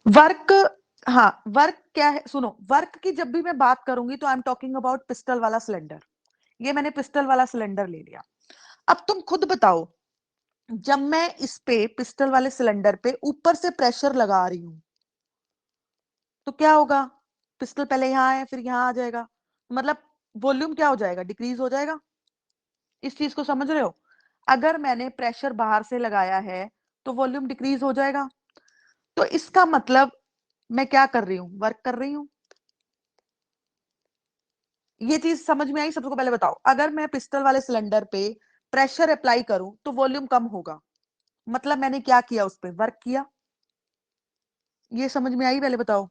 Work, हाँ work क्या है, सुनो, वर्क की जब भी मैं बात करूंगी तो I am talking about pistol वाला सिलेंडर। ये मैंने पिस्टल वाला सिलेंडर ले लिया। अब तुम खुद बताओ, जब मैं इस पे पिस्टल वाले सिलेंडर पे ऊपर से प्रेशर लगा रही हूं तो क्या होगा? पिस्टल पहले यहां है फिर यहां आ जाएगा, मतलब वॉल्यूम क्या हो जाएगा? डिक्रीज हो जाएगा। इस चीज को समझ रहे हो? अगर मैंने प्रेशर बाहर से लगाया है तो वॉल्यूम डिक्रीज हो जाएगा। तो इसका मतलब मैं क्या कर रही हूं? वर्क कर रही हूं। ये चीज समझ में आई? सबसे पहले बताओ, अगर मैं पिस्टल वाले सिलेंडर पे प्रेशर अप्लाई करूं तो वॉल्यूम कम होगा, मतलब मैंने क्या किया? उस पे वर्क किया। ये समझ में आई? पहले बताओ।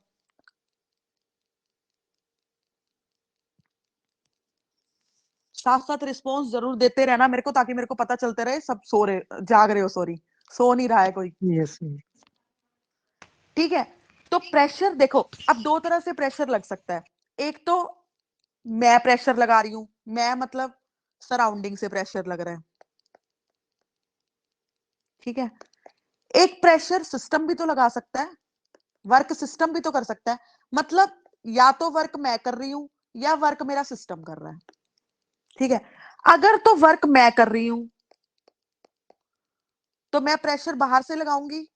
साथ साथ रिस्पॉन्स जरूर देते रहना मेरे को, ताकि मेरे को पता चलते रहे सब सो रहे, जाग रहे हो, सॉरी, सो नहीं रहा है कोई। Yes ma'am. ठीक है। तो प्रेशर देखो, अब दो तरह से प्रेशर लग सकता है। एक तो मैं प्रेशर लगा रही हूं, मैं मतलब सराउंडिंग से प्रेशर लग रहा है, ठीक है। एक प्रेशर सिस्टम भी तो लगा सकता है, वर्क सिस्टम भी तो कर सकता है। मतलब या तो वर्क मैं कर रही हूं या वर्क मेरा सिस्टम कर रहा है, ठीक है। अगर तो वर्क मैं कर रही हूं तो मैं प्रेशर बाहर से लगाऊंगी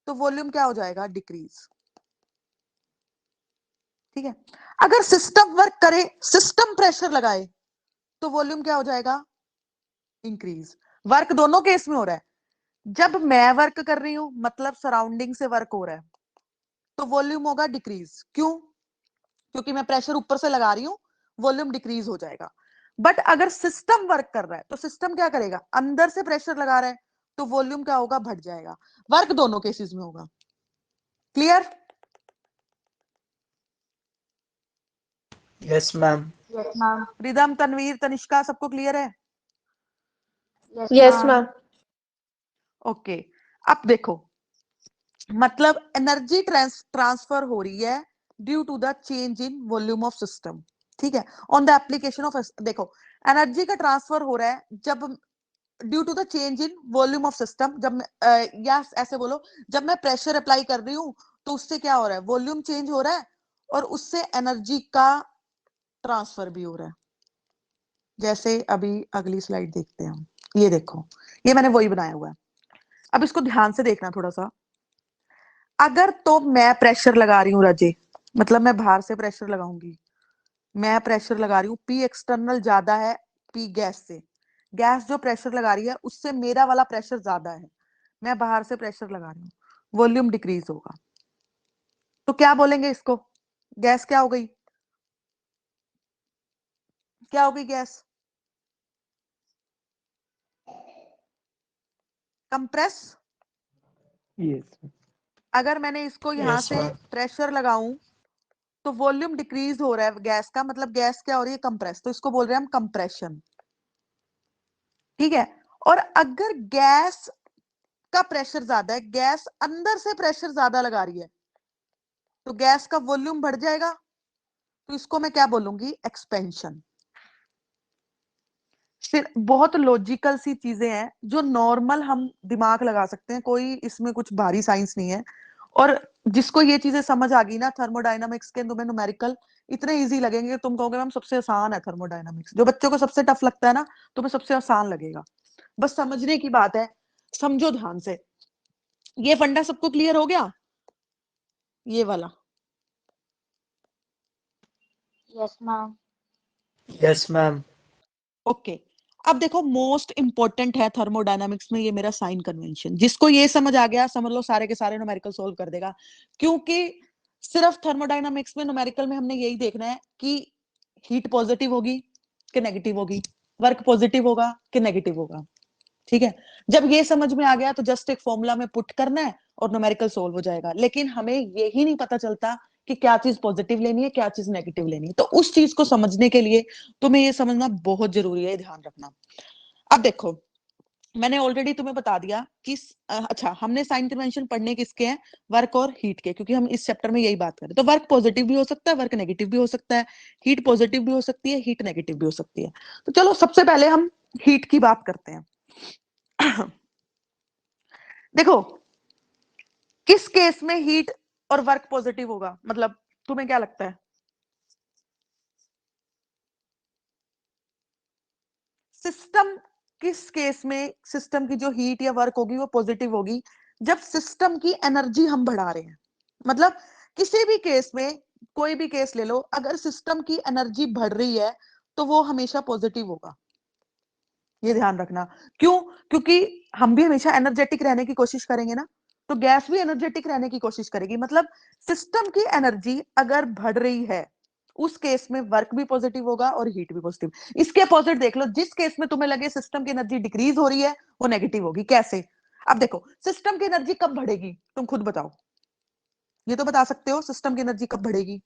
तो वॉल्यूम क्या हो जाएगा? डिक्रीज, ठीक है। अगर सिस्टम वर्क करे, सिस्टम प्रेशर लगाए, तो वॉल्यूम क्या हो जाएगा? इंक्रीज। वर्क दोनों केस में हो रहा है। जब मैं वर्क कर रही हूं मतलब सराउंडिंग से वर्क हो रहा है तो वॉल्यूम होगा डिक्रीज। क्यों? क्योंकि मैं प्रेशर ऊपर से लगा रही हूं, वॉल्यूम डिक्रीज हो जाएगा। बट अगर सिस्टम वर्क कर रहा है तो सिस्टम क्या करेगा? अंदर से प्रेशर लगा रहा है तो वॉल्यूम क्या होगा? बढ़ जाएगा। वर्क दोनों केसेस में होगा। Clear? Yes ma'am. Yes ma'am. Ridham, Tanveer, Tanishka, सबको क्लियर है? Yes ma'am. ओके। अब देखो, मतलब एनर्जी ट्रांसफर हो रही है due to the change in volume of system, ठीक है। ऑन द एप्लीकेशन ऑफ, देखो, एनर्जी का ट्रांसफर हो रहा है जब due to the change in volume of system, जब या ऐसे बोलो, जब मैं प्रेशर अप्लाई कर रही हूं तो उससे क्या हो रहा है? वॉल्यूम चेंज हो रहा है और उससे एनर्जी का ट्रांसफर भी हो रहा है। जैसे अभी अगली स्लाइड देखते हैं हम। ये देखो, ये मैंने वही बनाया हुआ है। अब इसको ध्यान से देखना थोड़ा सा। अगर तो मैं प्रेशर लगा रही हूँ रजे, मतलब मैं बाहर से प्रेशर लगाऊंगी, मैं प्रेशर लगा रही हूँ, पी एक्सटर्नल ज्यादा है पी गैस से, गैस जो प्रेशर लगा रही है उससे मेरा वाला प्रेशर ज्यादा है, मैं बाहर से प्रेशर लगा रही हूँ, वॉल्यूम डिक्रीज होगा। तो क्या बोलेंगे इसको? गैस क्या हो गई? क्या हो गई गैस? कंप्रेस। यस। अगर मैंने इसको यहां यस से मैम। प्रेशर लगाऊं तो वॉल्यूम डिक्रीज हो रहा है गैस का, मतलब गैस क्या हो रही है? कंप्रेस। तो इसको बोल रहे हैं हम कंप्रेशन, ठीक है। और अगर गैस का प्रेशर ज्यादा है, गैस अंदर से प्रेशर ज्यादा लगा रही है, तो गैस का वॉल्यूम बढ़ जाएगा। तो इसको मैं क्या बोलूंगी? एक्सपेंशन। फिर बहुत लॉजिकल सी चीजें हैं जो नॉर्मल हम दिमाग लगा सकते हैं, कोई इसमें कुछ भारी साइंस नहीं है। और जिसको ये चीजें समझ आ गई ना थर्मोडायनामिक्स के, तुम्हें न्यूमेरिकल इतने इजी लगेंगे, तुम कहोगे मैम सबसे आसान है थर्मोडायनामिक्स। जो बच्चों को सबसे टफ लगता है ना, तुम्हें सबसे आसान लगेगा। बस समझने की बात है, समझो ध्यान से। ये फंडा सबको क्लियर हो गया? ये वाला? Yes ma'am. Yes ma'am. Okay. अब देखो, मोस्ट इंपॉर्टेंट है थर्मोडायनामिक्स में ये मेरा साइन कन्वेंशन। जिसको ये समझ आ गया, समझ लो सारे के सारे न्यूमेरिकल सोल्व कर देगा। क्योंकि सिर्फ थर्मोडायनामिक्स में, न्यूमेरिकल में हमने यही देखना है कि हीट पॉजिटिव होगी कि नेगेटिव होगी, वर्क पॉजिटिव होगा कि नेगेटिव होगा, ठीक है। जब ये समझ में आ गया तो जस्ट एक फॉर्मूला में पुट करना है और न्यूमेरिकल सोल्व हो जाएगा। लेकिन हमें यही नहीं पता चलता कि क्या चीज पॉजिटिव लेनी है, क्या चीज नेगेटिव लेनी है। तो उस चीज को समझने के लिए तुम्हें ये समझना बहुत जरूरी है, ध्यान रखना। अब देखो, मैंने ऑलरेडी तुम्हें बता दिया कि अच्छा, हमने साइन कन्वेंशन पढ़ने किसके हैं? वर्क और हीट के, क्योंकि हम इस चैप्टर में यही बात करें। तो वर्क पॉजिटिव भी हो सकता है, वर्क नेगेटिव भी हो सकता है, हीट पॉजिटिव भी हो सकती है, हीट नेगेटिव भी हो सकती है। तो चलो सबसे पहले हम हीट की बात करते हैं। देखो, किस केस में हीट और वर्क पॉजिटिव होगा, मतलब तुम्हें क्या लगता है? सिस्टम किस केस में सिस्टम की जो हीट या वर्क होगी वो पॉजिटिव होगी? जब सिस्टम की एनर्जी हम बढ़ा रहे हैं, मतलब किसी भी केस में, कोई भी केस ले लो, अगर सिस्टम की एनर्जी बढ़ रही है तो वो हमेशा पॉजिटिव होगा, ये ध्यान रखना। क्यों? क्योंकि हम भी हमेशा एनर्जेटिक रहने की कोशिश करेंगे ना, तो गैस भी एनर्जेटिक रहने की कोशिश करेगी। मतलब सिस्टम की एनर्जी अगर बढ़ रही है उस केस में वर्क भी पॉजिटिव होगा और हीट भी पॉजिटिव। इसके अपोजिट देख लो, जिस केस में तुम्हें लगे सिस्टम की एनर्जी डिक्रीज हो रही है वो नेगेटिव होगी। कैसे? अब देखो, सिस्टम की एनर्जी कब बढ़ेगी, तुम खुद बताओ। ये तो बता सकते हो सिस्टम की एनर्जी कब बढ़ेगी?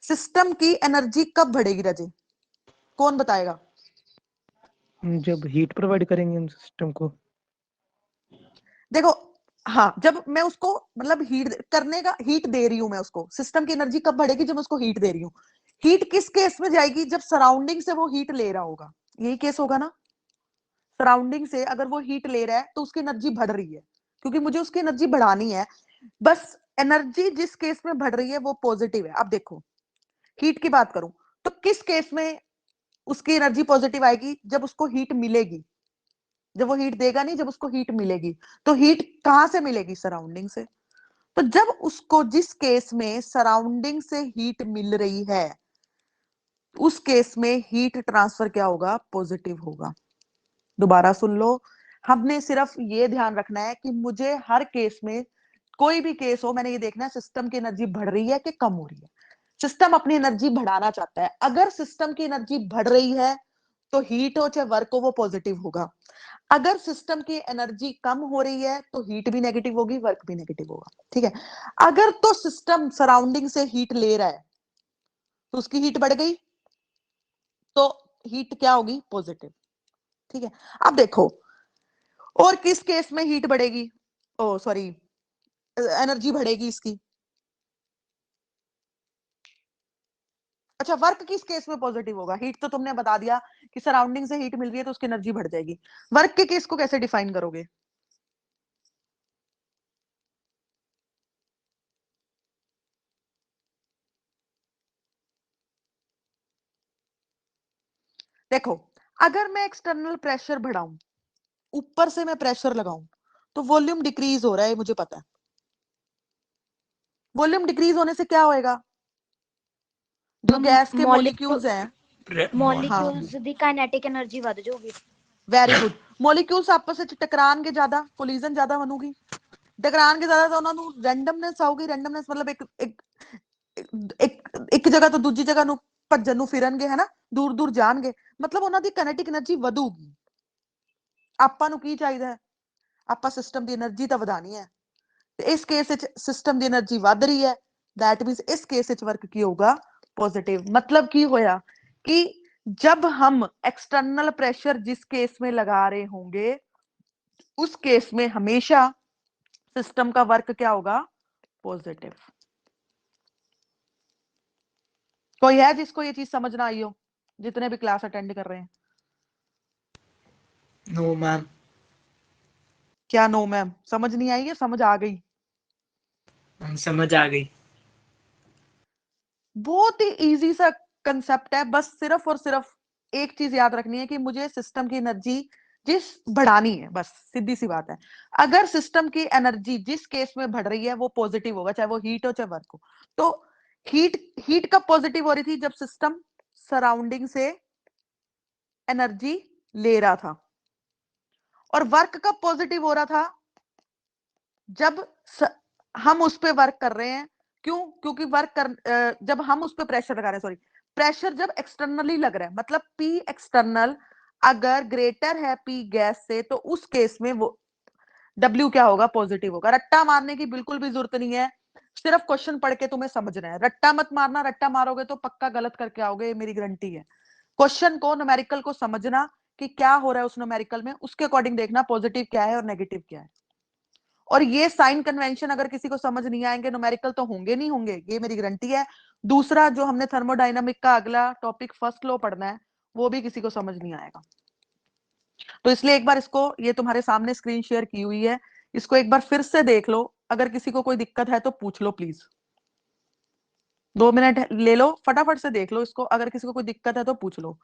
सिस्टम की एनर्जी कब बढ़ेगी रजे? कौन बताएगा? जब हीट प्रोवाइड करेंगे हम सिस्टम को। देखो, हाँ, जब मैं उसको मतलब हीट करने का, हीट दे रही हूं मैं उसको, सिस्टम की एनर्जी कब बढ़ेगी? जब मैं उसको हीट दे रही हूँ। हीट किस केस में जाएगी? जब सराउंडिंग से वो हीट ले रहा होगा, यही केस होगा ना। सराउंडिंग से अगर वो हीट ले रहा है तो उसकी एनर्जी बढ़ रही है, क्योंकि मुझे उसकी एनर्जी बढ़ानी है। बस एनर्जी जिस केस में बढ़ रही है वो पॉजिटिव है। अब देखो, हीट की बात करूं तो किस केस में उसकी एनर्जी पॉजिटिव आएगी? जब उसको हीट मिलेगी। जब वो हीट देगा नहीं, जब उसको हीट मिलेगी। तो हीट कहां से मिलेगी? सराउंडिंग से। तो जब उसको, जिस केस में सराउंडिंग से हीट मिल रही है, उस केस में हीट ट्रांसफर क्या होगा? पॉजिटिव होगा। दोबारा सुन लो, हमने सिर्फ ये ध्यान रखना है कि मुझे हर केस में, कोई भी केस हो, मैंने ये देखना है सिस्टम की एनर्जी बढ़ रही है कि कम हो रही है। सिस्टम अपनी एनर्जी बढ़ाना चाहता है। अगर सिस्टम की एनर्जी बढ़ रही है तो हीट हो चाहे वर्क हो वो पॉजिटिव होगा। अगर सिस्टम की एनर्जी कम हो रही है तो हीट भी नेगेटिव होगी, वर्क भी नेगेटिव होगा। ठीक है। अगर तो सिस्टम सराउंडिंग से हीट ले रहा है तो उसकी हीट बढ़ गई, तो हीट क्या होगी? पॉजिटिव। ठीक है। अब देखो, और किस केस में हीट बढ़ेगी, ओ सॉरी, एनर्जी बढ़ेगी इसकी? अच्छा, वर्क किस केस में पॉजिटिव होगा? हीट तो तुमने बता दिया कि सराउंडिंग से हीट मिल रही है तो उसकी एनर्जी बढ़ जाएगी। वर्क के केस को कैसे डिफाइन करोगे? देखो, अगर मैं एक्सटर्नल प्रेशर बढ़ाऊं, ऊपर से मैं प्रेशर लगाऊं, तो वॉल्यूम डिक्रीज हो रहा है, मुझे पता है। वॉल्यूम डिक्रीज होने से क्या होएगा? जो गैस के मॉलिक्यूल्स हैं, हाँ, मॉलिक्यूल्स दी काइनेटिक एनर्जी वध जाऊगी। Very good. मॉलिक्यूल्स आपस ਵਿੱਚ ਟਕਰਾਣਗੇ ਜ਼ਿਆਦਾ, ਕੋਲੀजन ਜ਼ਿਆਦਾ ਬਣੂਗੀ। ਟਕਰਾਣਗੇ ਜ਼ਿਆਦਾ ਤਾਂ ਉਹਨਾਂ ਨੂੰ ਰੈਂਡਮਨੈਸ ਆਊਗੀ। ਰੈਂਡਮਨੈਸ ਮਤਲਬ ਇੱਕ ਇੱਕ ਇੱਕ ਜਗ੍ਹਾ ਤੋਂ ਦੂਜੀ ਜਗ੍ਹਾ ਨੂੰ ਭੱਜਣ ਨੂੰ ਫਿਰਨਗੇ, ਹੈ ਨਾ, ਦੂਰ ਦੂਰ ਜਾਣਗੇ, ਮਤਲਬ ਉਹਨਾਂ ਦੀ ਕਾਈਨੈਟਿਕ એનર્ਜੀ ਵਧੂਗੀ। ਆਪਾਂ ਨੂੰ ਕੀ ਚਾਹੀਦਾ ਹੈ? ਆਪਾਂ ਸਿਸਟਮ ਦੀ એનર્ਜੀ ਤਾਂ ਵਧਾਣੀ ਹੈ, ਤੇ ਇਸ ਕੇਸ ਵਿੱਚ ਸਿਸਟਮ ਦੀ એનર્ਜੀ ਵੱਧ ਰਹੀ ਹੈ। दैट मींस इस केस ਵਿੱਚ वर्क की होगा? पॉजिटिव। मतलब की होया कि जब हम एक्सटर्नल प्रेशर जिस केस में लगा रहे होंगे उस केस में हमेशा सिस्टम का वर्क क्या होगा? पॉजिटिव। कोई है जिसको ये चीज समझ ना आई हो, जितने भी क्लास अटेंड कर रहे हैं? No ma'am. क्या नो मैम? समझ नहीं आई या समझ आ गई? समझ आ गई। बहुत ही इजी सा कंसेप्ट है। बस सिर्फ और सिर्फ एक चीज याद रखनी है कि मुझे सिस्टम की एनर्जी जिस बढ़ानी है, बस सीधी सी बात है। अगर सिस्टम की एनर्जी जिस केस में बढ़ रही है वो पॉजिटिव होगा, चाहे वो हीट हो चाहे वर्क हो। तो हीट हीट कब पॉजिटिव हो रही थी? जब सिस्टम सराउंडिंग से एनर्जी ले रहा था। और वर्क कब पॉजिटिव हो रहा था? जब हम उस पे वर्क कर रहे हैं। क्यों? क्योंकि जब हम उस पे प्रेशर लगा रहे हैं, सॉरी, प्रेशर जब एक्सटर्नली लग रहा है, मतलब पी एक्सटर्नल अगर ग्रेटर है पी गैस से, तो उस केस में वो डब्ल्यू क्या होगा? पॉजिटिव होगा। रट्टा मारने की बिल्कुल भी जरूरत नहीं है, सिर्फ क्वेश्चन पढ़ के तुम्हें समझना है। रट्टा मत मारना, रट्टा मारोगे तो पक्का गलत करके आओगे, मेरी गारंटी है। क्वेश्चन को, न्यूमेरिकल को समझना कि क्या हो रहा है उस न्यूमेरिकल में, उसके अकॉर्डिंग देखना पॉजिटिव क्या है और नेगेटिव क्या है। और ये साइन कन्वेंशन अगर किसी को समझ नहीं आएंगे, न्यूमेरिकल तो होंगे नहीं होंगे, ये मेरी गारंटी है। दूसरा जो हमने थर्मोडायनामिक का अगला टॉपिक फर्स्ट लॉ पढ़ना है, वो भी किसी को समझ नहीं आएगा। तो इसलिए एक बार इसको, ये तुम्हारे सामने स्क्रीन शेयर की हुई है, इसको एक बार फिर से देख लो। अगर किसी को कोई दिक्कत है तो पूछ लो प्लीज, 2 मिनट ले लो, फटाफट से देख लो इसको, अगर किसी को कोई दिक्कत है तो पूछ लो।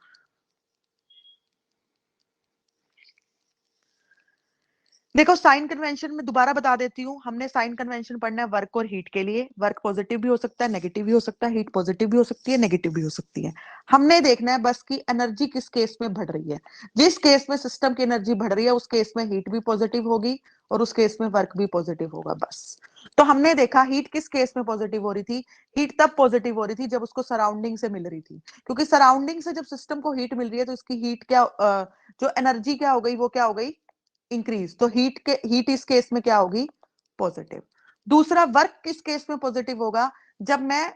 देखो साइन कन्वेंशन में दोबारा बता देती हूँ, हमने साइन कन्वेंशन पढ़ना है वर्क और हीट के लिए। वर्क पॉजिटिव भी हो सकता है, नेगेटिव भी हो सकता है, हीट पॉजिटिव भी हो सकती है, नेगेटिव भी हो सकती है। हमने देखना है बस कि एनर्जी किस केस में बढ़ रही है। जिस केस में सिस्टम की एनर्जी बढ़ रही है उस केस में हीट भी पॉजिटिव होगी और उस केस में वर्क भी पॉजिटिव होगा, बस। तो हमने देखा हीट किस केस में पॉजिटिव हो रही थी। हीट तब पॉजिटिव हो रही थी जब उसको सराउंडिंग से मिल रही थी, क्योंकि सराउंडिंग से जब सिस्टम को हीट मिल रही है तो इसकी हीट क्या, जो एनर्जी क्या हो गई, वो क्या हो गई, इंक्रीज। तो हीट इस केस में क्या होगी, पॉजिटिव। दूसरा, वर्क किस केस में पॉजिटिव होगा, जब मैं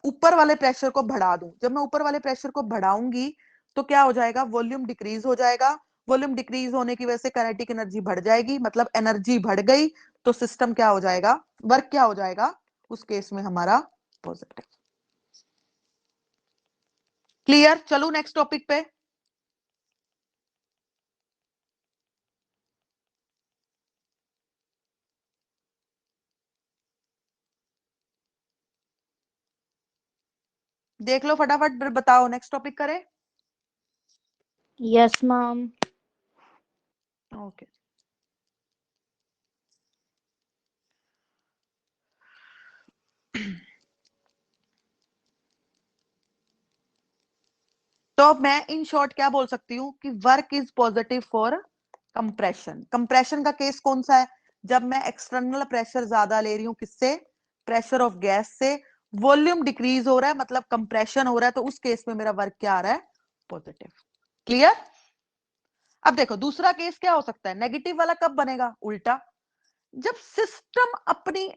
ऊपर वाले प्रेशर को बढ़ा दूं। जब मैं ऊपर वाले प्रेशर को बढ़ाऊंगी तो क्या हो जाएगा, वॉल्यूम डिक्रीज हो जाएगा। वॉल्यूम डिक्रीज होने की वजह से काइनेटिक एनर्जी बढ़ जाएगी, मतलब एनर्जी बढ़ गई तो सिस्टम क्या हो जाएगा, वर्क क्या हो जाएगा, उस केस में हमारा पॉजिटिव। क्लियर? चलो नेक्स्ट टॉपिक पे। देख लो फटाफट, बताओ नेक्स्ट टॉपिक करें। Yes ma'am. ओके, तो मैं इन शॉर्ट क्या बोल सकती हूँ कि work is positive for compression. Compression का केस कौन सा है, जब मैं एक्सटर्नल प्रेशर ज्यादा ले रही हूँ, किससे, प्रेशर ऑफ गैस से, वॉल्यूम डिक्रीज हो रहा है मतलब कंप्रेशन हो रहा है, तो उस केस में मेरा वर्क क्या आ रहा है, पॉजिटिव। क्लियर? अब देखो दूसरा केस क्या हो सकता है, नेगेटिव वाला कब बनेगा, उल्टा, जब सिस्टम अपनी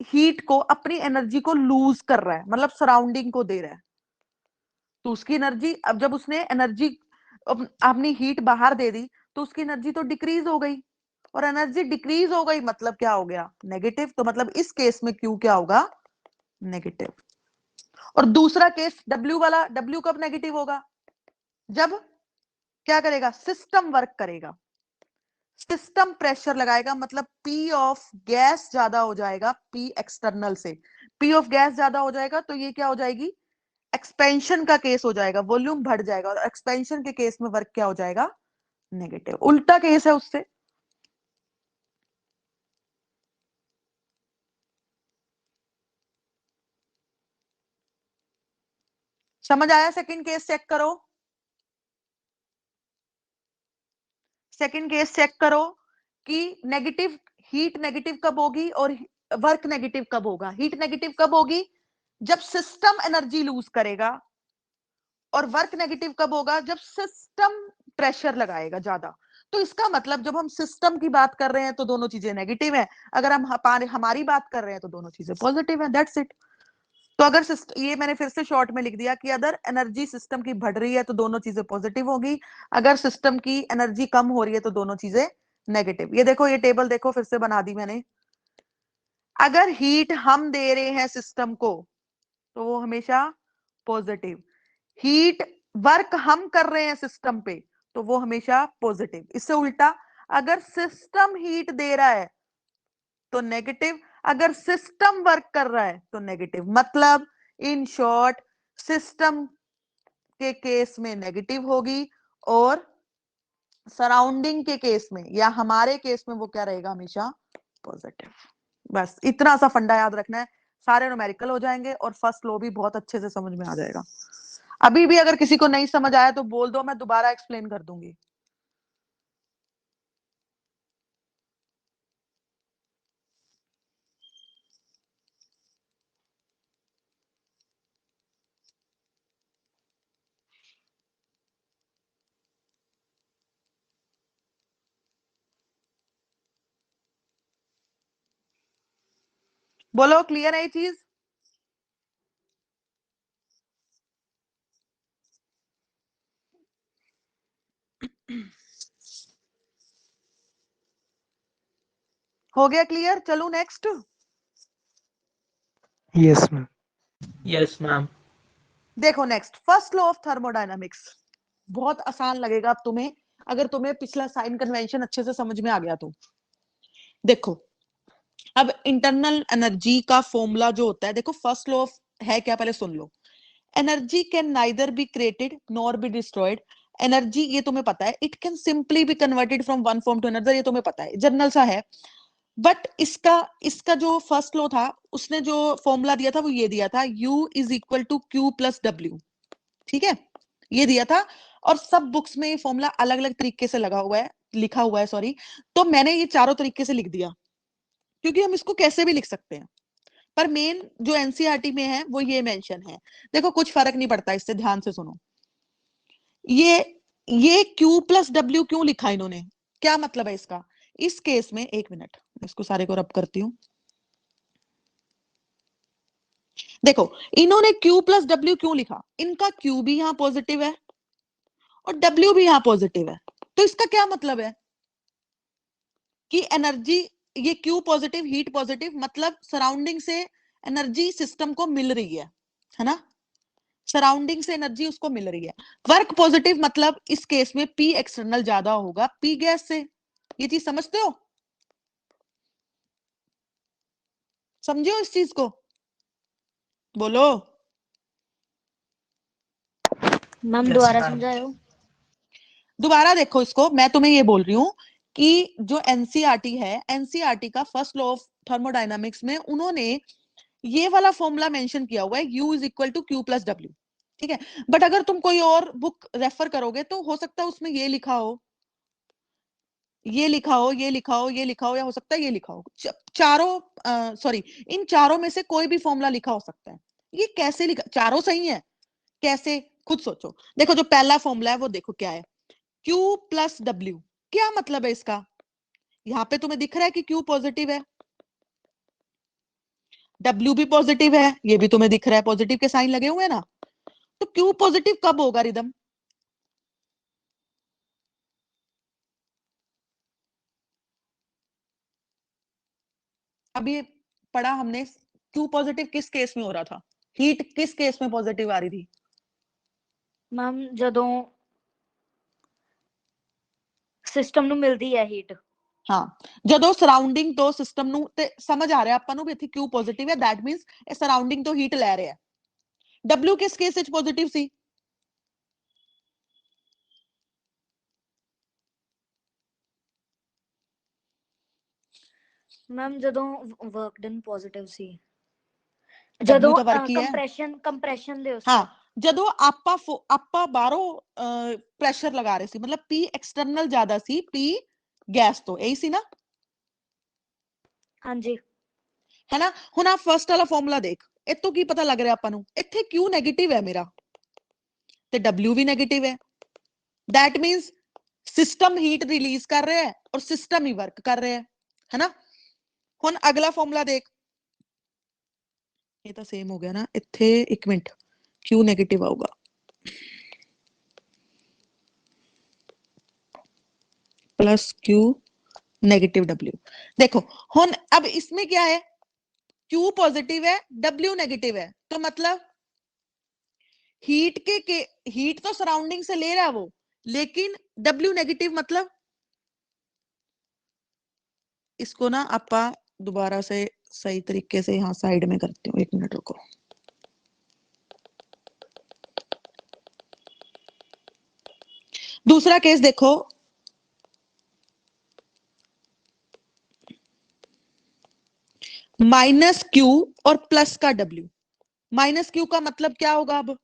हीट को, अपनी एनर्जी को लूज कर रहा है, मतलब सराउंडिंग को दे रहा है, तो उसकी एनर्जी, अब जब उसने एनर्जी अपनी हीट बाहर दे दी तो उसकी एनर्जी तो डिक्रीज हो गई, और एनर्जी डिक्रीज हो गई मतलब क्या हो गया, नेगेटिव। तो मतलब इस केस में क्यू क्या होगा, नेगेटिव। और दूसरा केस डब्ल्यू वाला, डब्ल्यू कब नेगेटिव होगा, जब क्या करेगा, सिस्टम वर्क करेगा, सिस्टम प्रेशर लगाएगा, मतलब पी ऑफ गैस ज्यादा हो जाएगा पी एक्सटर्नल से। पी ऑफ गैस ज्यादा हो जाएगा तो ये क्या हो जाएगी, एक्सपेंशन का केस हो जाएगा, वॉल्यूम बढ़ जाएगा, और एक्सपेंशन के केस में वर्क क्या हो जाएगा, नेगेटिव। उल्टा केस है उससे। समझ आया? सेकंड केस चेक करो, सेकंड केस चेक करो कि नेगेटिव, हीट नेगेटिव कब होगी और वर्क नेगेटिव कब होगा। हीट नेगेटिव कब होगी, जब सिस्टम एनर्जी लूज करेगा, और वर्क नेगेटिव कब होगा, जब सिस्टम प्रेशर लगाएगा ज्यादा। तो इसका मतलब जब हम सिस्टम की बात कर रहे हैं तो दोनों चीजें नेगेटिव है, अगर हम हमारी बात कर रहे हैं तो दोनों चीजें पॉजिटिव है, दैट्स इट। तो अगर ये मैंने फिर से शॉर्ट में लिख दिया कि अगर एनर्जी सिस्टम की बढ़ रही है तो दोनों चीजें पॉजिटिव होगी, अगर सिस्टम की एनर्जी कम हो रही है तो दोनों चीजें नेगेटिव। ये देखो, ये टेबल देखो, फिर से बना दी मैंने। अगर हीट हम दे रहे हैं सिस्टम को तो वो हमेशा पॉजिटिव, हीट वर्क हम कर रहे हैं सिस्टम पे तो वो हमेशा पॉजिटिव। इससे उल्टा, अगर सिस्टम हीट दे रहा है तो नेगेटिव, अगर सिस्टम वर्क कर रहा है तो नेगेटिव। मतलब इन शॉर्ट, सिस्टम के केस में नेगेटिव होगी और सराउंडिंग के केस में या हमारे केस में वो क्या रहेगा, हमेशा पॉजिटिव। बस इतना सा फंडा याद रखना है, सारे न्यूमेरिकल हो जाएंगे और फर्स्ट लॉ भी बहुत अच्छे से समझ में आ जाएगा। अभी भी अगर किसी को नहीं समझ आया तो बोल दो, मैं दोबारा एक्सप्लेन कर दूंगी। बोलो, क्लियर है ये चीज? हो गया क्लियर? चलू next. Yes ma'am. Yes ma'am. देखो next, first law of thermodynamics, बहुत आसान लगेगा अब तुम्हें। अगर तुम्हें पिछला साइन कन्वेंशन अच्छे से समझ में आ गया तो। देखो अब इंटरनल एनर्जी का फॉर्मूला जो होता है, देखो फर्स्ट लॉ है क्या, पहले सुन लो। Energy can neither be created nor be destroyed. Energy ये तुम्हें पता है, it can simply be converted from one form to another, ये तुम्हें पता है, जनरल सा है। बट इसका इसका जो फर्स्ट लॉ था, उसने जो फॉर्मूला दिया था वो ये दिया था, U is equal to Q plus W। ठीक है, ये दिया था। और सब बुक्स में ये फॉर्मूला अलग अलग तरीके से लगा हुआ है, लिखा हुआ है सॉरी। तो मैंने ये चारों तरीके से लिख दिया, क्योंकि हम इसको कैसे भी लिख सकते हैं, पर मेन जो एनसीईआरटी में है वो ये मेंशन है। देखो कुछ फर्क नहीं पड़ता इससे, ध्यान से सुनो। ये Q प्लस W क्यों लिखा इन्होंने, क्या मतलब है इसका? इस केस में, एक मिनट इसको सारे को रब करती हूं। देखो इन्होंने Q प्लस W क्यों लिखा, इनका Q भी यहां पॉजिटिव है और W भी यहां पॉजिटिव है। तो इसका क्या मतलब है कि एनर्जी, ये Q पॉजिटिव, हीट पॉजिटिव, मतलब सराउंडिंग से एनर्जी सिस्टम को मिल रही है ना, सराउंडिंग से एनर्जी उसको मिल रही है। वर्क पॉजिटिव मतलब इस केस में P एक्सटर्नल ज्यादा होगा P गैस से। ये चीज समझते हो, समझो इस चीज को, बोलो। मैम Yes, दोबारा ma'am. समझाओ। दोबारा देखो इसको, मैं तुम्हें ये बोल रही हूं कि जो एनसीईआरटी है, एनसीईआरटी का फर्स्ट लॉ ऑफ थर्मोडायनामिक्स में उन्होंने ये वाला फॉर्मूला मेंशन किया हुआ है, U is equal to Q plus W। ठीक है, बट अगर तुम कोई और बुक रेफर करोगे तो हो सकता है उसमें ये लिखा हो, ये लिखा हो, ये लिखा हो, ये लिखा हो, या हो सकता है ये लिखा हो। चारों सॉरी, इन चारों में से कोई भी फॉर्मूला लिखा हो सकता है। ये कैसे लिखा, चारों सही है कैसे, खुद सोचो। देखो जो पहला फॉर्मूला है वो देखो क्या है, Q प्लस W। क्या मतलब है इसका? यहाँ पे तुम्हें दिख रहा है कि Q पॉजिटिव है, W भी पॉजिटिव है, ये भी तुम्हें दिख रहा है, पॉजिटिव के साइन लगे हुए हैं ना। तो Q पॉजिटिव कब होगा रिदम? अब ये पढ़ा हमने, Q पॉजिटिव किस केस में हो रहा था, हीट किस केस में पॉजिटिव आ रही थी? मैम ਜਦੋਂ ਸਿਸਟਮ ਨੂੰ ਮਿਲਦੀ ਹੈ ਹੀਟ। हाँ, ਜਦੋਂ ਸਰਾਊਂਡਿੰਗ ਤੋਂ ਸਿਸਟਮ ਨੂੰ, ਤੇ ਸਮਝ ਆ ਰਿਹਾ ਆਪਾਂ ਨੂੰ ਵੀ ਇੱਥੇ Q ਪੋਜ਼ਿਟਿਵ ਹੈ, ਦੈਟ ਮੀਨਸ ਇਹ ਸਰਾਊਂਡਿੰਗ ਤੋਂ ਹੀਟ ਲੈ ਰਿਹਾ ਹੈ। W ਕਿਸ ਕੇਸ ਵਿੱਚ ਪੋਜ਼ਿਟਿਵ ਸੀ? ਮੈਮ ਜਦੋਂ ਵਰਕ ਡਨ ਪੋਜ਼ਿਟਿਵ ਸੀ, W ਜਦੋਂ ਤਾਂ ਵਰਕ ਹੀ ਹੈ। ਕੰਪਰੈਸ਼ਨ ਦੇ ਉਸ हाँ, ਜਦੋਂ ਆਪਾਂ ਬਾਹਰੋਂ ਪ੍ਰੈਸ਼ਰ ਲਗਾ ਰਹੇ ਸੀ, ਮਤਲਬ P ਐਕਸਟਰਨਲ ਜ਼ਿਆਦਾ ਸੀ P ਗੈਸ ਤੋਂ, ਇਹੀ ਸੀ ਨਾ? ਹਾਂਜੀ ਹੈ ਨਾ। ਹੁਣ ਆ ਫਰਸਟ ਵਾਲਾ ਫਾਰਮੂਲਾ ਦੇਖ, ਇਤੋਂ ਕੀ ਪਤਾ ਲੱਗ ਰਿਹਾ ਆਪਾਂ ਨੂੰ, ਇੱਥੇ Q ਨੈਗੇਟਿਵ ਹੈ ਮੇਰਾ ਤੇ W ਵੀ ਨੈਗੇਟਿਵ ਹੈ, that means system heat release कर रहा है और सिस्टम ही वर्क कर रहा है ना। हुन अगला फॉर्मूला देख, ये तो सेम हो गया ना, इत्थे एक मिनट Q नेगेटिव आऊगा, प्लस Q नेगेटिव W। देखो हुन अब इसमें क्या है, Q पॉजिटिव है W नेगेटिव है, तो मतलब हीट तो सराउंडिंग से ले रहा है वो, लेकिन W नेगेटिव मतलब, इसको ना आपा दोबारा से सही तरीके से यहाँ साइड में करती हूँ, एक मिनट रुको। दूसरा केस देखो, माइनस Q और प्लस का W। माइनस Q का मतलब क्या होगा अब,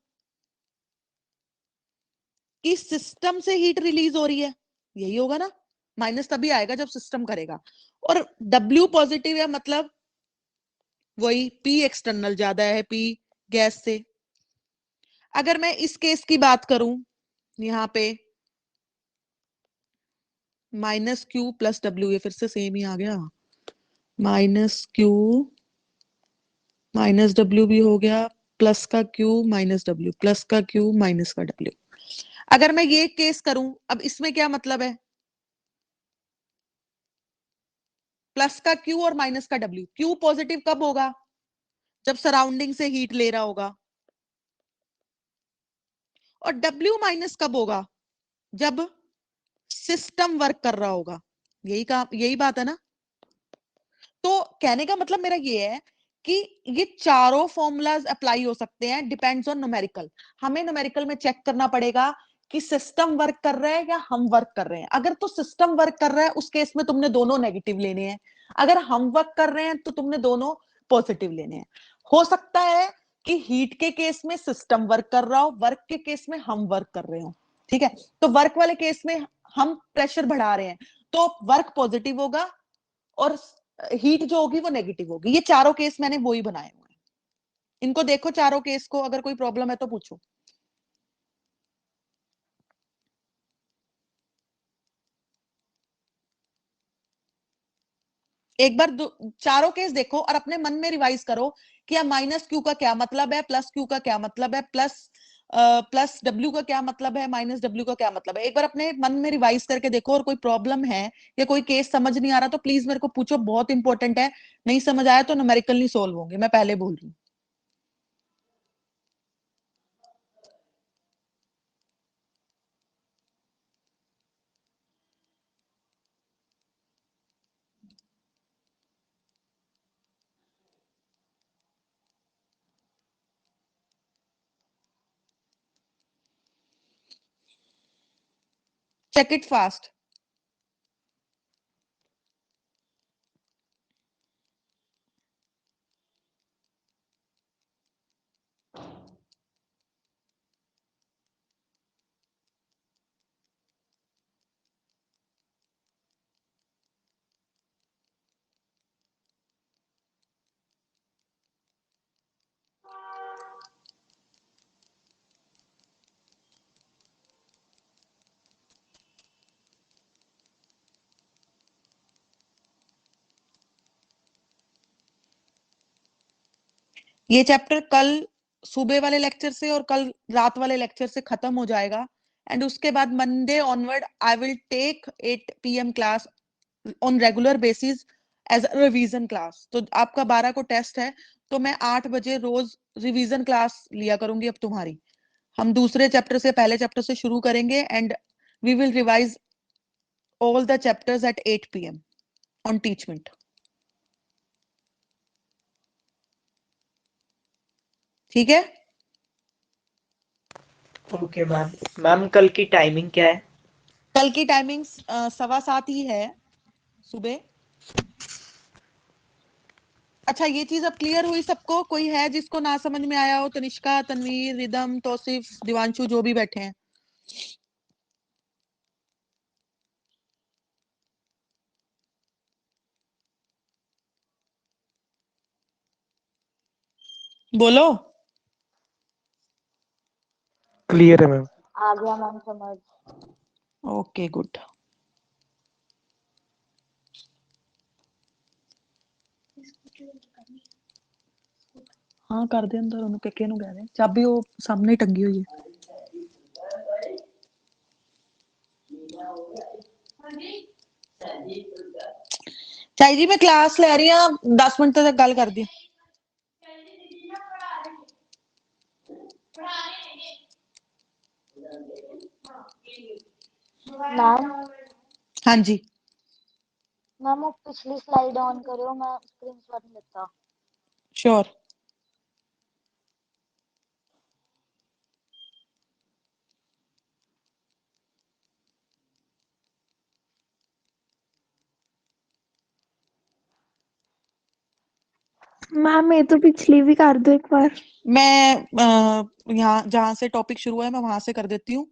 कि सिस्टम से हीट रिलीज हो रही है, यही होगा ना। माइनस तभी आएगा जब सिस्टम करेगा, और W पॉजिटिव है मतलब वही P एक्सटर्नल ज्यादा है P गैस से। अगर मैं इस केस की बात करूं, यहां पे माइनस Q प्लस W, ये फिर से सेम ही आ गया, माइनस Q माइनस W भी हो गया, प्लस का Q माइनस W, प्लस का Q माइनस का W। अगर मैं ये केस करूं, अब इसमें क्या मतलब है, प्लस का Q और माइनस का W। Q पॉजिटिव कब होगा, जब सराउंडिंग से हीट ले रहा होगा, और W माइनस कब होगा, जब सिस्टम वर्क कर रहा होगा, यही बात है ना। तो कहने का मतलब मेरा ये है कि ये चारों फॉर्मूलाज अप्लाई हो सकते हैं, डिपेंड्स ऑन न्यूमेरिकल। हमें न्यूमेरिकल में चेक करना पड़ेगा कि सिस्टम वर्क कर रहा है या हम वर्क कर रहे हैं। अगर तो सिस्टम वर्क कर रहा है उस केस में तुमने दोनों नेगेटिव लेने हैं, अगर हम वर्क कर रहे हैं तो तुमने दोनों पॉजिटिव लेने हैं। हो सकता है कि हीट के केस में सिस्टम वर्क कर रहा हो, वर्क के केस में हम वर्क कर रहे हो, ठीक है। तो वर्क वाले केस में हम प्रेशर बढ़ा रहे हैं तो वर्क पॉजिटिव होगा और हीट जो होगी वो नेगेटिव होगी। ये चारों केस मैंने वही बनाए हुए हैं, इनको देखो चारों केस को, अगर कोई प्रॉब्लम है तो पूछो। एक बार चारों केस देखो और अपने मन में रिवाइज करो कि माइनस क्यू का क्या मतलब है, प्लस क्यू का क्या मतलब है, प्लस डब्ल्यू का क्या मतलब है, माइनस डब्ल्यू का क्या मतलब है। एक बार अपने मन में रिवाइज करके देखो, और कोई प्रॉब्लम है या कोई केस समझ नहीं आ रहा तो प्लीज मेरे को पूछो, बहुत इंपॉर्टेंट है। नहीं समझ आया तो न्यूमेरिकल नहीं सोल्व होंगे, मैं पहले बोल रही हूँ। check it fast. ये चैप्टर कल सुबह वाले लेक्चर से और कल रात वाले लेक्चर से खत्म हो जाएगा, एंड उसके बाद Monday onward I will take 8 PM class on regular basis as a revision class. तो आपका 12 को टेस्ट है, तो मैं 8 बजे रोज रिवीजन क्लास लिया करूंगी अब तुम्हारी। हम दूसरे चैप्टर से पहले चैप्टर से शुरू करेंगे and we will revise all the chapters at 8 PM on Teachmint. ठीक है, ओके मैम। मैम कल की टाइमिंग क्या है? कल की टाइमिंग 7:15 ही है सुबह। अच्छा, ये चीज अब क्लियर हुई सबको? कोई है जिसको ना समझ में आया हो? तनिष्का, तनवीर, रिदम, तौसिफ, दिवांशु, जो भी बैठे हैं। बोलो। क्लियर है मैम। आ गया मैम समझ। Okay good. हाँ कर दे अंदर, ਉਹਨੂੰ ਕਿੱਕੇ ਨੂੰ ਕਹਿ ਦੇ, ਚਾਬੀ ਉਹ ਸਾਹਮਣੇ ਟੰਗੀ ਹੋਈ ਹੈ। ਚਾਈ ਜੀ ਮੈਂ ਕਲਾਸ ਲੈ ਰਹੀ ਹਾਂ, 10 ਮਿੰਟ ਤੱਕ ਗੱਲ ਕਰਦੀ ਹਾਂ। मैम हाँ जी, मैम वो पिछली स्लाइड ऑन करो, मैं स्क्रीनशॉट नहीं लेता। श्योर। मैम ये तो पिछली भी कर दो एक बार। मैं यहाँ जहां से टॉपिक शुरू है मैं वहां से कर देती हूँ,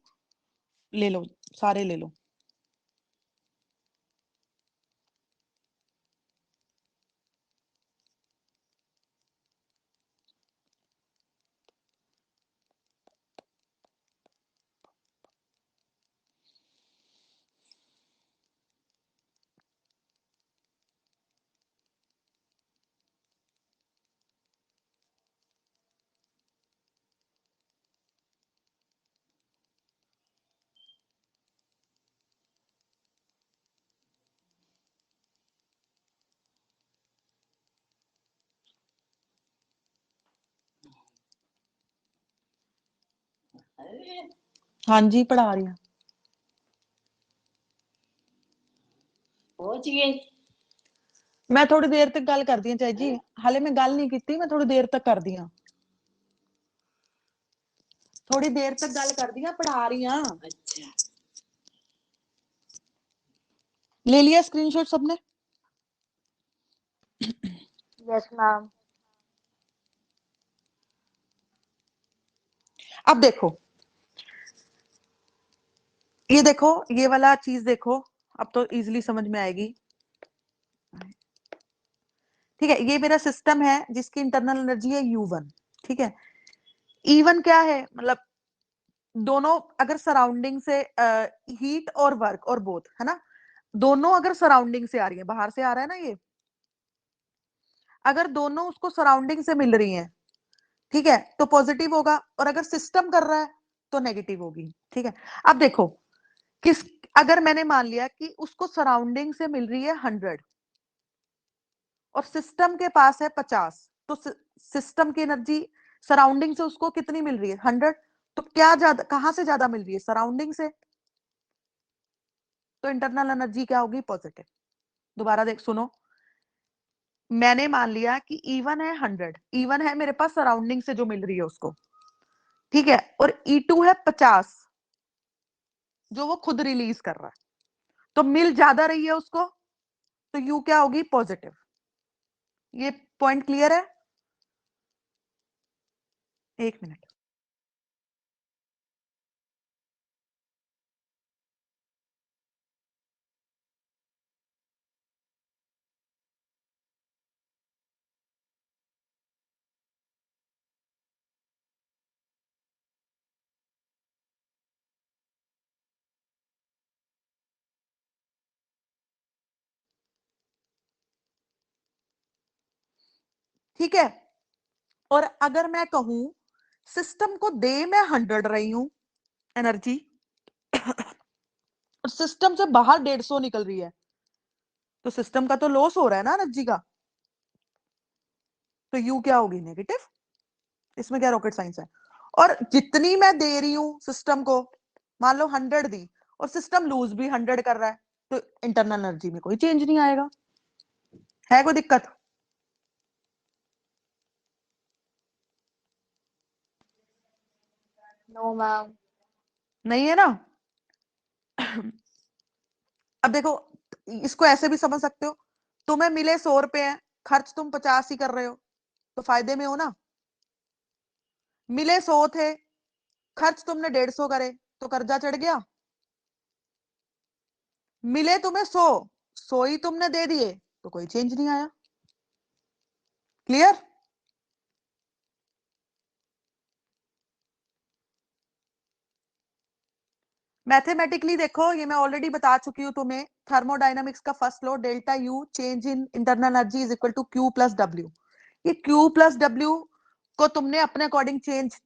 ले लो, सारे ले लो। हाँ जी, पढ़ा रही हूँ। पहुंच गए। मैं थोड़ी देर तक गल करदी हां चाची जी, हाले मैं गल नहीं कीती, मैं थोड़ी देर तक करदी हां, थोड़ी देर तक गल करदी हां, पढ़ा रही हां। अच्छा ले लिया स्क्रीनशॉट सबने? Yes ma'am. अब देखो, ये देखो, ये वाला चीज देखो, अब तो इजीली समझ में आएगी। ठीक है, ये मेरा सिस्टम है जिसकी इंटरनल एनर्जी है U1। ठीक है, E1 क्या है, मतलब दोनों अगर सराउंडिंग से हीट और वर्क और बोथ है ना, दोनों अगर सराउंडिंग से आ रही है, बाहर से आ रहा है ना ये, अगर दोनों उसको सराउंडिंग से मिल रही हैं, ठीक है, तो पॉजिटिव होगा, और अगर सिस्टम कर रहा है तो नेगेटिव होगी। ठीक है, अब देखो, किस अगर मैंने मान लिया कि उसको सराउंडिंग से मिल रही है 100 और सिस्टम के पास है 50, तो सिस्टम की एनर्जी सराउंडिंग से उसको कितनी मिल रही है? 100। तो क्या ज्यादा, कहां से ज्यादा मिल रही है? सराउंडिंग से। तो इंटरनल एनर्जी क्या होगी? पॉजिटिव। दोबारा देख सुनो, मैंने मान लिया कि E1 है 100, E1 है मेरे पास सराउंडिंग से जो मिल रही है उसको, ठीक है, और E2 है 50 जो वो खुद रिलीज कर रहा है, तो मिल ज्यादा रही है उसको, तो U क्या होगी? पॉजिटिव। ये पॉइंट क्लियर है? एक मिनट। ठीक है, और अगर मैं कहूं सिस्टम को दे मैं 100 रही हूं एनर्जी और सिस्टम से बाहर 150 निकल रही है, तो सिस्टम का तो लॉस हो रहा है ना एनर्जी का, तो U क्या होगी? नेगेटिव। इसमें क्या रॉकेट साइंस है? और जितनी मैं दे रही हूं सिस्टम को, मान लो 100 दी और सिस्टम लूज भी 100 कर रहा है, तो इंटरनल एनर्जी में कोई चेंज नहीं आएगा। है कोई दिक्कत? No ma'am. नहीं है ना? अब देखो, इसको ऐसे भी समझ सकते हो, तुम्हें मिले 100 रुपए हैं, खर्च तुम 50 ही कर रहे हो, तो फायदे में हो ना। मिले 100 थे, खर्च तुमने 150 करे, तो कर्जा चढ़ गया। मिले तुम्हें 100 ही तुमने दे दिए, तो कोई चेंज नहीं आया। क्लियर? मैथमेटिकली देखो, ये मैं ऑलरेडी बता चुकी हूं तुम्हें, थर्मोडायनामिक्स का first law, delta U change in internal energy is equal to Q plus W। ये Q प्लस W को तुमने अपने अकॉर्डिंग चेंज,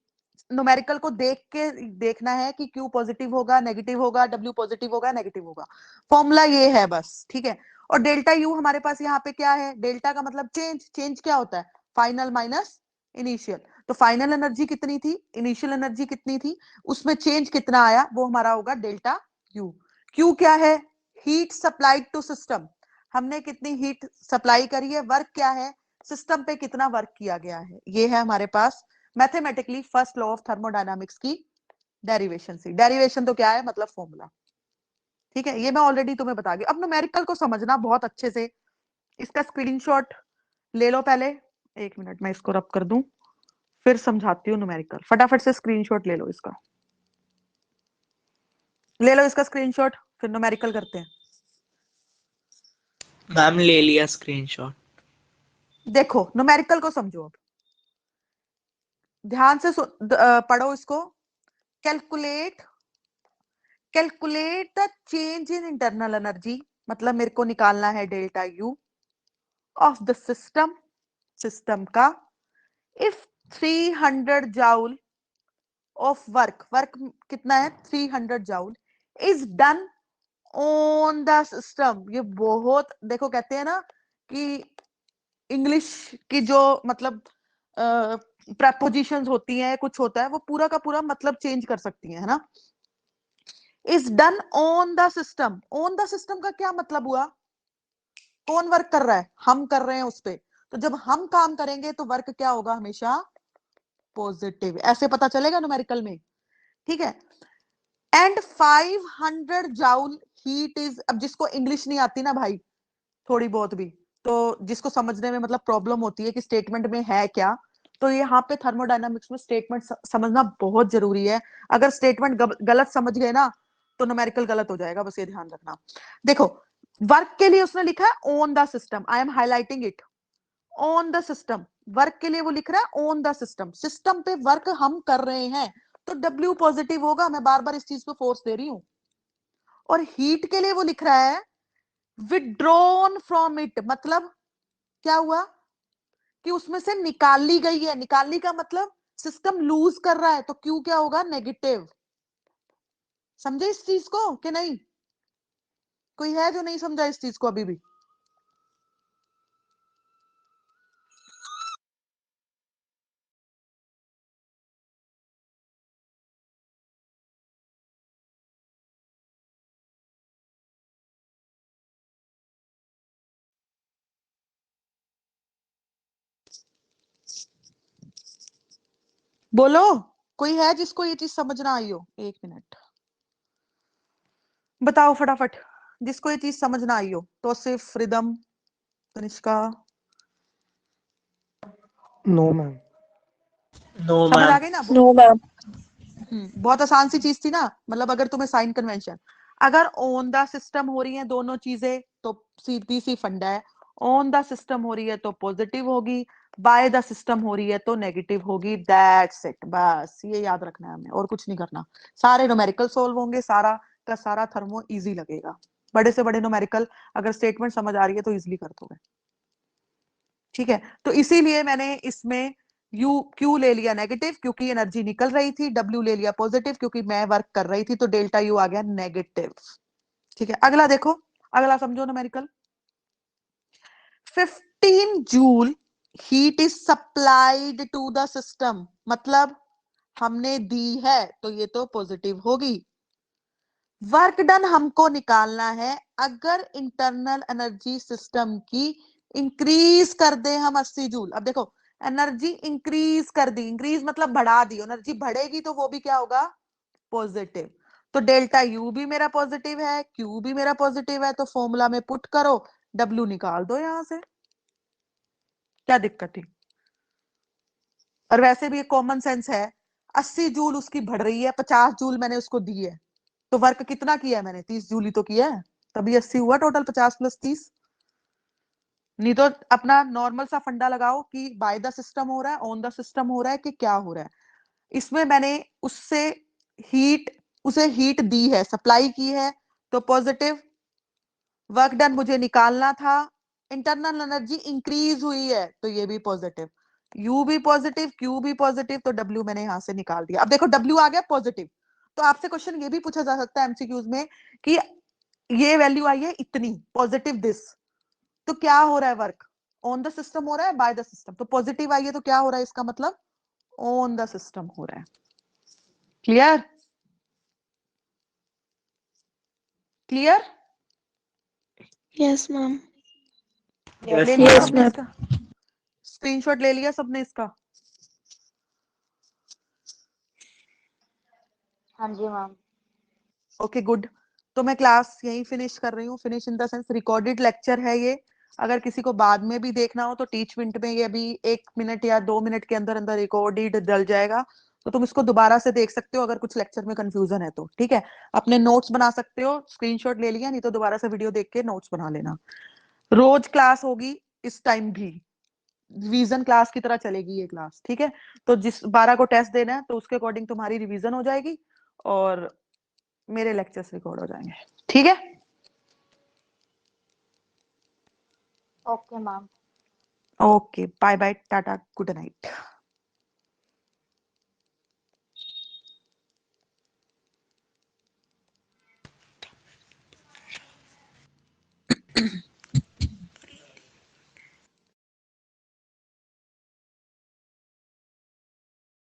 न्यूमेरिकल को देख के देखना है कि Q पॉजिटिव होगा, नेगेटिव होगा, W पॉजिटिव होगा, नेगेटिव होगा। फॉर्मूला ये है बस। ठीक है, और डेल्टा U हमारे पास यहाँ पे क्या है? डेल्टा का मतलब चेंज। चेंज क्या होता है? Final minus initial. तो फाइनल एनर्जी कितनी थी, इनिशियल एनर्जी कितनी थी, उसमें चेंज कितना आया, वो हमारा होगा डेल्टा U। Q क्या है? Heat supplied to system. हमने कितनी हीट सप्लाई करी है। वर्क क्या है? सिस्टम पे कितना वर्क किया गया है। ये है हमारे पास mathematically first law of thermodynamics की डेरिवेशन सी। डेरिवेशन तो क्या है? मतलब फॉर्मूला। ठीक है, ये मैं ऑलरेडी तुम्हें बता गई। अब न्यूमेरिकल को समझना बहुत अच्छे से, इसका स्क्रीनशॉट ले लो पहले। एक मिनट, मैं इसको रब कर दूं, फिर समझाती हूँ न्यूमेरिकल। फटाफट से स्क्रीनशॉट ले लो इसका, ले लो इसका स्क्रीनशॉट, फिर न्यूमेरिकल करते हैं। मैम ले लिया स्क्रीनशॉट। देखो न्यूमेरिकल को समझो, अब ध्यान से पढ़ो इसको। Calculate calculate the change in internal energy, मतलब मेरे को निकालना है delta U of the system, system का, if 300 joule of work, work कितना है? 300 joule is done on the system. ये बहुत देखो, कहते हैं ना कि इंग्लिश की जो मतलब प्रपोजिशंस होती हैं, कुछ होता है, वो पूरा का पूरा मतलब चेंज कर सकती है ना। Is done on the system, on the system का क्या मतलब हुआ? कौन वर्क कर रहा है? हम कर रहे हैं उस पे। तो जब हम काम करेंगे तो वर्क क्या होगा? हमेशा पॉजिटिव। ऐसे पता चलेगा न्यूमेरिकल में, ठीक है। एंड 500 जाउल हीट इज, अब जिसको इंग्लिश नहीं आती ना भाई थोड़ी बहुत भी, तो जिसको समझने में मतलब प्रॉब्लम होती है कि स्टेटमेंट में है क्या, तो यहाँ पे थर्मोडायनामिक्स में स्टेटमेंट समझना बहुत जरूरी है। अगर स्टेटमेंट गलत समझ गए ना तो न्यूमेरिकल गलत हो जाएगा, बस ये ध्यान रखना। देखो वर्क के लिए उसने लिखा है on the system, I am highlighting it, on the system. Work के लिए वो लिख रहा है ऑन द सिस्टम, सिस्टम पे वर्क हम कर रहे हैं, तो W पॉजिटिव होगा। मैं बार बार इस चीज पे फोर्स दे रही हूं। और हीट के लिए वो लिख रहा है विड्रॉन फ्रॉम इट, मतलब क्या हुआ कि उसमें से निकाली गई है। निकालने का मतलब सिस्टम लूज कर रहा है, तो क्यू क्या होगा? नेगेटिव। समझे इस चीज को कि नहीं? कोई है जो नहीं समझा इस चीज को अभी भी? बोलो, कोई है जिसको ये चीज समझ ना आई हो? एक मिनट बताओ फटाफट, जिसको ये चीज समझ ना आई हो। तो सिर्फ Ridham, Tanishka, no ma'am. No, समझ आ ma'am. गई ना? No ma'am. बहुत आसान सी चीज थी ना। मतलब अगर तुम्हें साइन कन्वेंशन, अगर ऑन द सिस्टम हो रही है दोनों चीजें तो सीधी सी फंडा है, ऑन द सिस्टम हो रही है तो पॉजिटिव होगी, बाय द सिस्टम हो रही है तो नेगेटिव होगी। दैट्स इट, बस ये याद रखना है हमें, और कुछ नहीं करना। सारे न्यूमेरिकल सोल्व होंगे, सारा का सारा थर्मो इजी लगेगा। बड़े से बड़े न्यूमेरिकल अगर स्टेटमेंट समझ आ रही है तो इजिली कर दोगे, ठीक है। तो इसीलिए मैंने इसमें यू क्यू ले लिया नेगेटिव क्योंकि एनर्जी निकल रही थी, डब्ल्यू ले लिया पॉजिटिव क्योंकि मैं वर्क कर रही थी, तो डेल्टा यू आ गया नेगेटिव, ठीक है। अगला देखो, अगला समझो numerical. 15 joule heat is supplied to the system, मतलब हमने दी है तो ये तो पॉजिटिव होगी। वर्क डन हमको निकालना है। अगर इंटरनल एनर्जी सिस्टम की इंक्रीज कर दे हम 80 जूल, अब देखो एनर्जी इंक्रीज कर दी, इंक्रीज मतलब बढ़ा दी, एनर्जी बढ़ेगी तो वो भी क्या होगा? पॉजिटिव। तो डेल्टा यू भी मेरा पॉजिटिव है, क्यू भी मेरा पॉजिटिव है, तो फॉर्मूला में पुट करो, डब्ल्यू निकाल दो यहां से। क्या दिक्कत थी? और वैसे भी कॉमन सेंस है, 80 जूल उसकी बढ़ रही है, 50 जूल मैंने उसको दी है, तो वर्क कितना किया है मैंने? 30 जूल ही तो किया है, तभी 80 हुआ टोटल, 50 + 30। नहीं तो अपना नॉर्मल सा फंडा लगाओ कि बाय द सिस्टम हो रहा है, ऑन द सिस्टम हो रहा है, कि क्या हो रहा है। इसमें मैंने उससे हीट उसे हीट दी है, सप्लाई की है, तो पॉजिटिव। वर्क डन मुझे निकालना था, इंटरनल एनर्जी इंक्रीज हुई है, तो ये भी पॉजिटिव। यू भी पॉजिटिव, क्यू भी पॉजिटिव, तो डब्ल्यू मैंने यहां से निकाल दिया। अब देखो डब्ल्यू आ गया पॉजिटिव, तो आपसे क्वेश्चन ये भी पूछा जा सकता है एमसीक्यूज में कि ये वैल्यू आई है इतनी, पॉजिटिव दिस, तो क्या हो रहा है? वर्क ऑन द सिस्टम हो रहा है, बाय द सिस्टम। तो पॉजिटिव आई है तो क्या हो रहा है? इसका मतलब ऑन द सिस्टम हो रहा है। Clear? Clear? Yes ma'am. Yes, ले लिया यस ma'am. सबने मैम। इसका? स्क्रीनशॉट ले लिया सबने इसका? हाँ जी मैम। Okay good. तो मैं क्लास यहीं फिनिश कर रही हूँ, finish in the sense recorded lecture है ये। अगर किसी को बाद में भी देखना हो तो टीच मिनट में ये अभी 1 मिनट या 2 मिनट के अंदर अंदर रिकॉर्डेड डल जाएगा, तो तुम इसको दोबारा से देख सकते हो अगर कुछ लेक्चर में कंफ्यूजन है तो, ठीक है। अपने नोट्स बना सकते हो, स्क्रीनशॉट ले लिया, नहीं तो दोबारा से वीडियो देख के नोट्स बना लेना। रोज क्लास होगी इस टाइम भी, रिवीजन क्लास की तरह चलेगी ये क्लास, ठीक है। तो जिस 12 को टेस्ट देना है तो उसके अकॉर्डिंग तुम्हारी रिवीजन हो जाएगी और मेरे लेक्चर्स रिकॉर्ड हो जाएंगे, ठीक है। Okay ma'am. Okay bye bye tata good night.